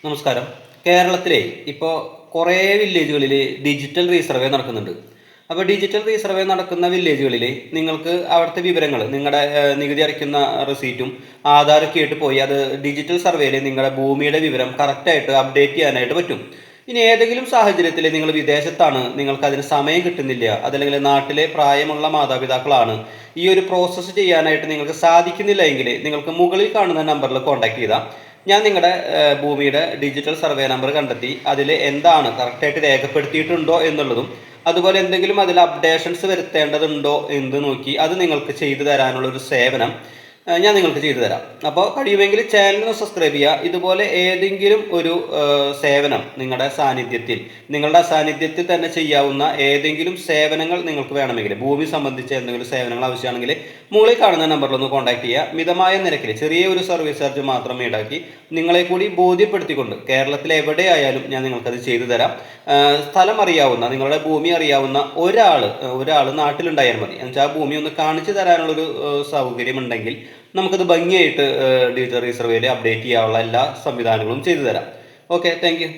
നമസ്കാരം. കേരളത്തിലെ ഇപ്പോൾ കുറേ വില്ലേജുകളിൽ ഡിജിറ്റൽ റീസർവേ നടക്കുന്നുണ്ട്. അപ്പോൾ ഡിജിറ്റൽ റീസർവേ നടക്കുന്ന വില്ലേജുകളിൽ നിങ്ങൾക്ക് അവിടുത്തെ വിവരങ്ങൾ നിങ്ങളുടെ നികുതി അടയ്ക്കുന്ന റെസീറ്റും ആധാരമൊക്കെ ആയിട്ട് പോയി അത് ഡിജിറ്റൽ സർവേയിൽ നിങ്ങളുടെ ഭൂമിയുടെ വിവരം കറക്റ്റായിട്ട് അപ്ഡേറ്റ് ചെയ്യാനായിട്ട് പറ്റും. ഇനി ഏതെങ്കിലും സാഹചര്യത്തിൽ നിങ്ങൾ വിദേശത്താണ്, നിങ്ങൾക്ക് അതിന് സമയം കിട്ടുന്നില്ല, അതല്ലെങ്കിൽ നാട്ടിലെ പ്രായമുള്ള മാതാപിതാക്കളാണ്, ഈ ഒരു പ്രോസസ്സ് ചെയ്യാനായിട്ട് നിങ്ങൾക്ക് സാധിക്കുന്നില്ല എങ്കിൽ നിങ്ങൾക്ക് മുകളിൽ കാണുന്ന നമ്പറിൽ കോൺടാക്ട് ചെയ്താൽ ഞാൻ നിങ്ങളുടെ ഭൂമിയുടെ ഡിജിറ്റൽ സർവേ നമ്പർ കണ്ടെത്തി അതിൽ എന്താണ് കറക്റ്റായിട്ട് രേഖപ്പെടുത്തിയിട്ടുണ്ടോ എന്നുള്ളതും അതുപോലെ എന്തെങ്കിലും അതിൽ അപ്ഡേഷൻസ് വരുത്തേണ്ടതുണ്ടോ എന്ന് നോക്കി അത് നിങ്ങൾക്ക് ചെയ്തു തരാനുള്ളൊരു സേവനം ഞാൻ നിങ്ങൾക്ക് ചെയ്തു തരാം. അപ്പോൾ കഴിയുമെങ്കിൽ ചാനൽ ഒന്ന് സബ്സ്ക്രൈബ് ചെയ്യുക. ഇതുപോലെ ഏതെങ്കിലും ഒരു സേവനം നിങ്ങളുടെ സാന്നിധ്യത്തിൽ തന്നെ ചെയ്യാവുന്ന ഏതെങ്കിലും സേവനങ്ങൾ നിങ്ങൾക്ക് വേണമെങ്കിൽ, ഭൂമി സംബന്ധിച്ച് എന്തെങ്കിലും സേവനങ്ങൾ ആവശ്യമാണെങ്കിൽ മുകളിൽ കാണുന്ന നമ്പറിലൊന്ന് കോൺടാക്ട് ചെയ്യുക. മിതമായ നിരക്കിൽ ചെറിയ ഒരു സർവീസ് ചാർജ് മാത്രം ഈടാക്കി നിങ്ങളെ കൂടി ബോധ്യപ്പെടുത്തിക്കൊണ്ട് കേരളത്തിൽ എവിടെയായാലും ഞാൻ നിങ്ങൾക്കത് ചെയ്തു തരാം. സ്ഥലം അറിയാവുന്ന, നിങ്ങളുടെ ഭൂമി അറിയാവുന്ന ഒരാൾ നാട്ടിലുണ്ടായാൽ മതി. എന്നുവെച്ചാൽ ആ ഭൂമി ഒന്ന് കാണിച്ചു തരാനുള്ളൊരു സൗകര്യമുണ്ടെങ്കിൽ നമുക്കത് ഭംഗിയായിട്ട് ഡിജിറ്റൽ റീസർവേയിൽ അപ്ഡേറ്റ് ചെയ്യാനുള്ള എല്ലാ സംവിധാനങ്ങളും ചെയ്തു തരാം. Okay, thank you.